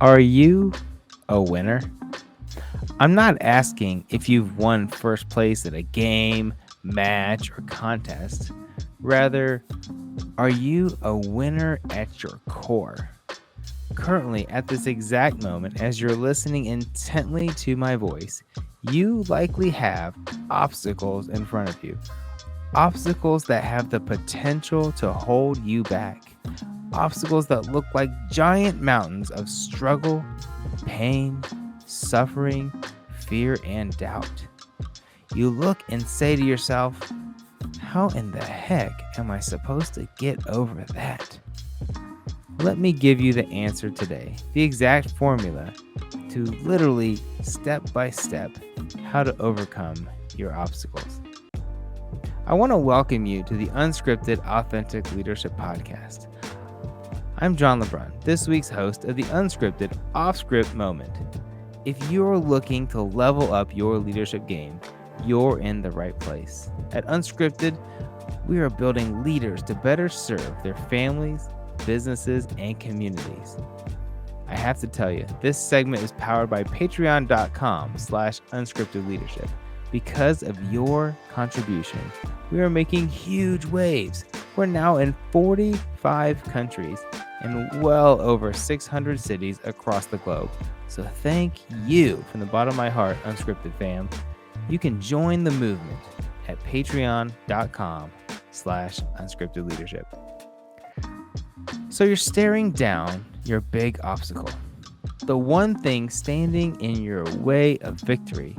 Are you a winner? I'm not asking if you've won first place at a game, match, or contest. Rather, are you a winner at your core? Currently, at this exact moment, as you're listening intently to my voice, you likely have obstacles in front of you. Obstacles that have the potential to hold you back. Obstacles that look like giant mountains of struggle, pain, suffering, fear, and doubt. You look and say to yourself, how in the heck am I supposed to get over that? Let me give you the answer today, the exact formula to literally step by step how to overcome your obstacles. I want to welcome you to the Unscripted Authentic Leadership Podcast. I'm John LeBrun, this week's host of the Unscripted Off-Script Moment. If you're looking to level up your leadership game, you're in the right place. At Unscripted, we are building leaders to better serve their families, businesses, and communities. I have to tell you, this segment is powered by patreon.com/unscriptedleadership. Because of your contributions, we are making huge waves. We're now in 45 countries and well over 600 cities across the globe. So thank you from the bottom of my heart, Unscripted fam. You can join the movement at patreon.com/unscriptedleadership. So you're staring down your big obstacle, the one thing standing in your way of victory.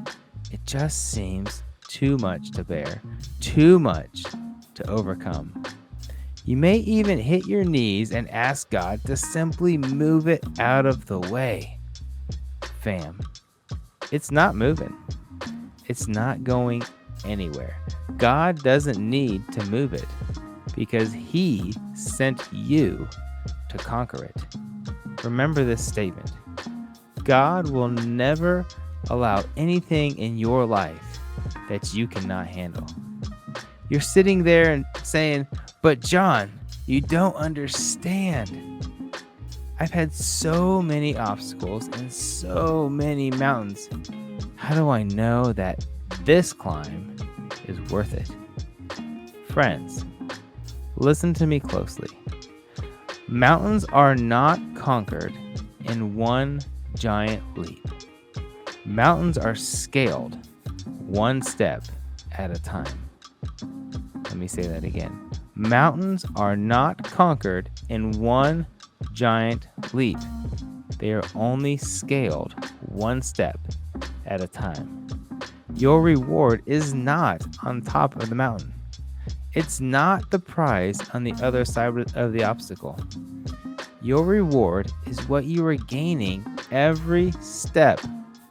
It just seems too much to bear, too much to overcome. You may even hit your knees and ask God to simply move it out of the way. Fam, it's not moving. It's not going anywhere. God doesn't need to move it because He sent you to conquer it. Remember this statement. God will never allow anything in your life that you cannot handle. You're sitting there and saying, but John, you don't understand. I've had so many obstacles and so many mountains. How do I know that this climb is worth it? Friends, listen to me closely. Mountains are not conquered in one giant leap. Mountains are scaled one step at a time. Let me say that again. Mountains are not conquered in one giant leap. They are only scaled one step at a time. Your reward is not on top of the mountain. It's not the prize on the other side of the obstacle. Your reward is what you are gaining every step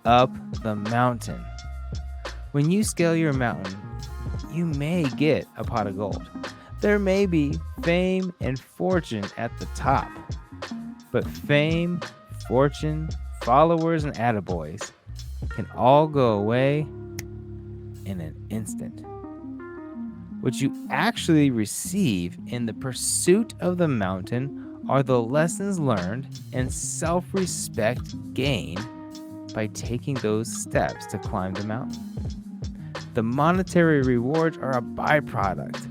up the mountain. When you scale your mountain, you may get a pot of gold. There may be fame and fortune at the top, but fame, fortune, followers, and attaboys can all go away in an instant. What you actually receive in the pursuit of the mountain are the lessons learned and self-respect gained by taking those steps to climb the mountain. The monetary rewards are a byproduct.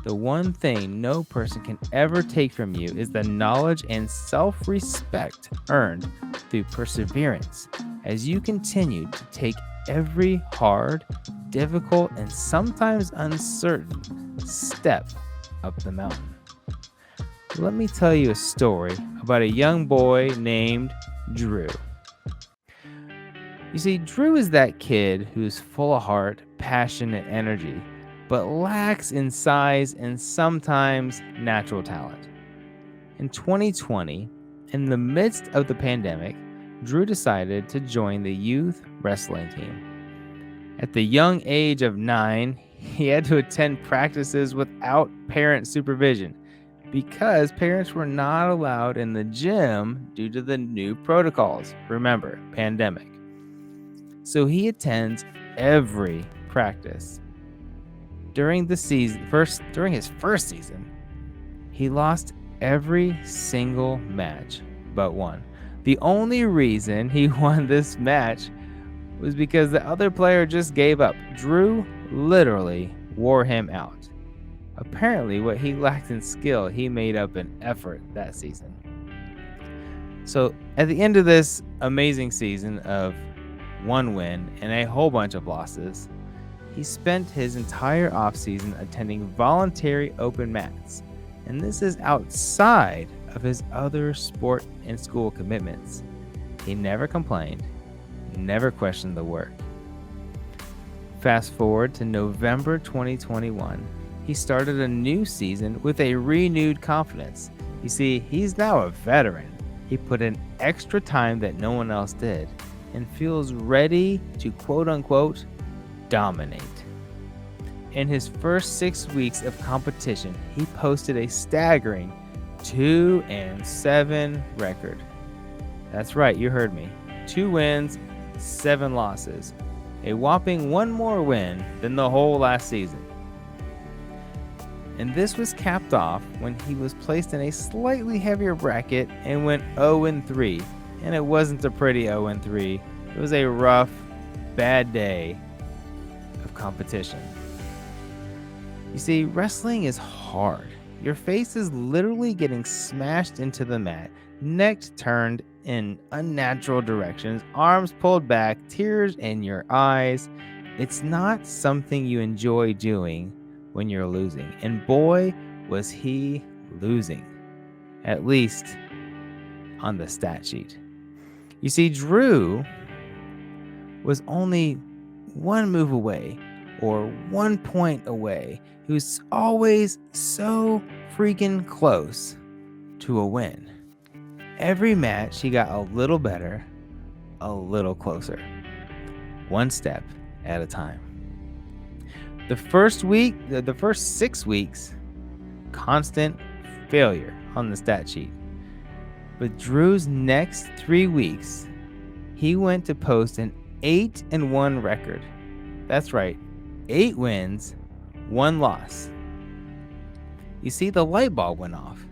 The one thing no person can ever take from you is the knowledge and self-respect earned through perseverance as you continue to take every hard, difficult, and sometimes uncertain step up the mountain. Let me tell you a story about a young boy named Drew. You see, Drew is that kid who's full of heart, passion, and energy, but lacks in size and sometimes natural talent. In 2020, in the midst of the pandemic, Drew decided to join the youth wrestling team. At the young age of 9, he had to attend practices without parent supervision because parents were not allowed in the gym due to the new protocols. Remember, pandemic. So he attends every practice. During his first season, he lost every single match but one. The only reason he won this match was because the other player just gave up. Drew literally wore him out. Apparently, what he lacked in skill, he made up in effort that season. So, at the end of this amazing season of one win and a whole bunch of losses, he spent his entire offseason attending voluntary open mats. And this is outside of his other sport and school commitments. He never complained, never questioned the work. Fast forward to November 2021, he started a new season with a renewed confidence. You see, he's now a veteran. He put in extra time that no one else did and feels ready to quote unquote dominate. In his first 6 weeks of competition, he posted a staggering 2-7 record. That's right, you heard me. 2 wins, 7 losses. A whopping 1 more win than the whole last season. And this was capped off when he was placed in a slightly heavier bracket and went 0-3. And it wasn't a pretty 0-3. It was a rough, bad day of competition. You see, wrestling is hard. Your face is literally getting smashed into the mat, neck turned in unnatural directions, arms pulled back, tears in your eyes. It's not something you enjoy doing when you're losing. And boy, was he losing. At least on the stat sheet. You see, Drew was only 1 move away or 1 point away. He was always so freaking close to a win. Every match, he got a little better, a little closer, 1 step at a time. The first 6 weeks, constant failure on the stat sheet. But Drew's next 3 weeks, he went to post an 8-1 record. That's right, 8 wins, 1 loss. You see, the light bulb went off.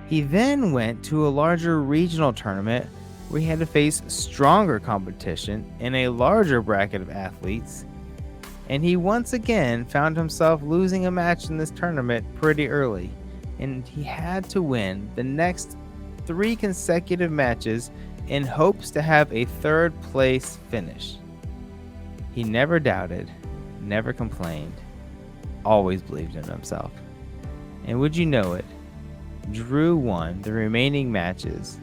He then went to a larger regional tournament where he had to face stronger competition in a larger bracket of athletes. And he once again found himself losing a match in this tournament pretty early. And he had to win the next 3 consecutive matches in hopes to have a 3rd place finish. He never doubted, never complained, always believed in himself. And would you know it, Drew won the remaining matches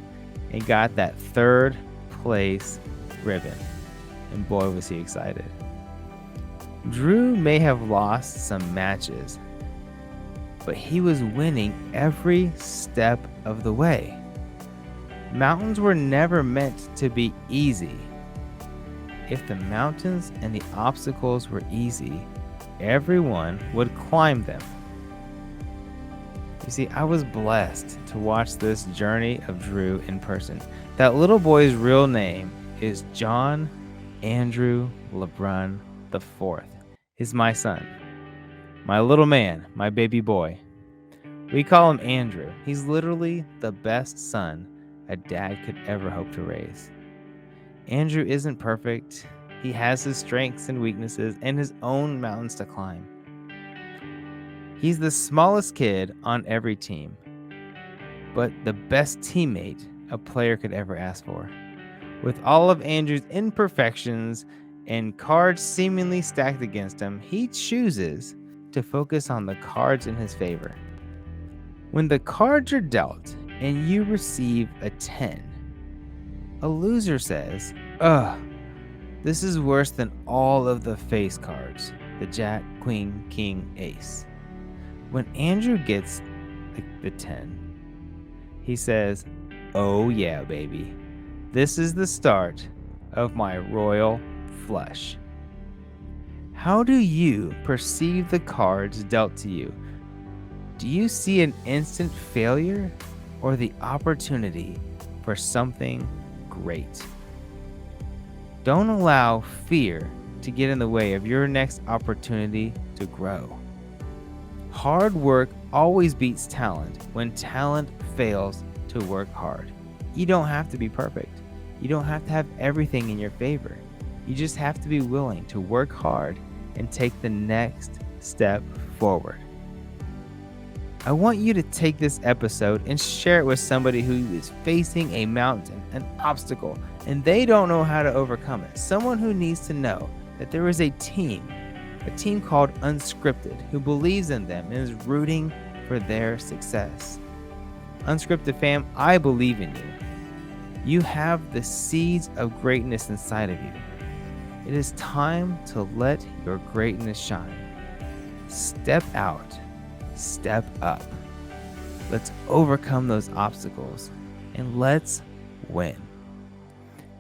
and got that 3rd place ribbon. And boy, was he excited. Drew may have lost some matches, but he was winning every step of the way. Mountains were never meant to be easy. If the mountains and the obstacles were easy, everyone would climb them. You see, I was blessed to watch this journey of Drew in person. That little boy's real name is John Andrew LeBrun IV. He's my son, my little man, my baby boy. We call him Andrew. He's literally the best son a dad could ever hope to raise. Andrew isn't perfect. He has his strengths and weaknesses and his own mountains to climb. He's the smallest kid on every team, but the best teammate a player could ever ask for. With all of Andrew's imperfections and cards seemingly stacked against him, he chooses to focus on the cards in his favor. When the cards are dealt and you receive a 10, a loser says, "Ugh, this is worse than all of the face cards, the Jack, Queen, King, Ace." When Andrew gets the 10, he says, "Oh yeah, baby. This is the start of my royal flush." How do you perceive the cards dealt to you? Do you see an instant failure or the opportunity for something great? Don't allow fear to get in the way of your next opportunity to grow. Hard work always beats talent when talent fails to work hard. You don't have to be perfect. You don't have to have everything in your favor. You just have to be willing to work hard and take the next step forward. I want you to take this episode and share it with somebody who is facing a mountain, an obstacle, and they don't know how to overcome it. Someone who needs to know that there is a team called Unscripted, who believes in them and is rooting for their success. Unscripted fam, I believe in you. You have the seeds of greatness inside of you. It is time to let your greatness shine. Step out. Step up. Let's overcome those obstacles and let's win.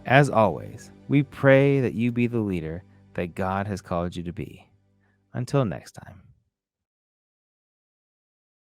As always, we pray that you be the leader that God has called you to be. Until next time.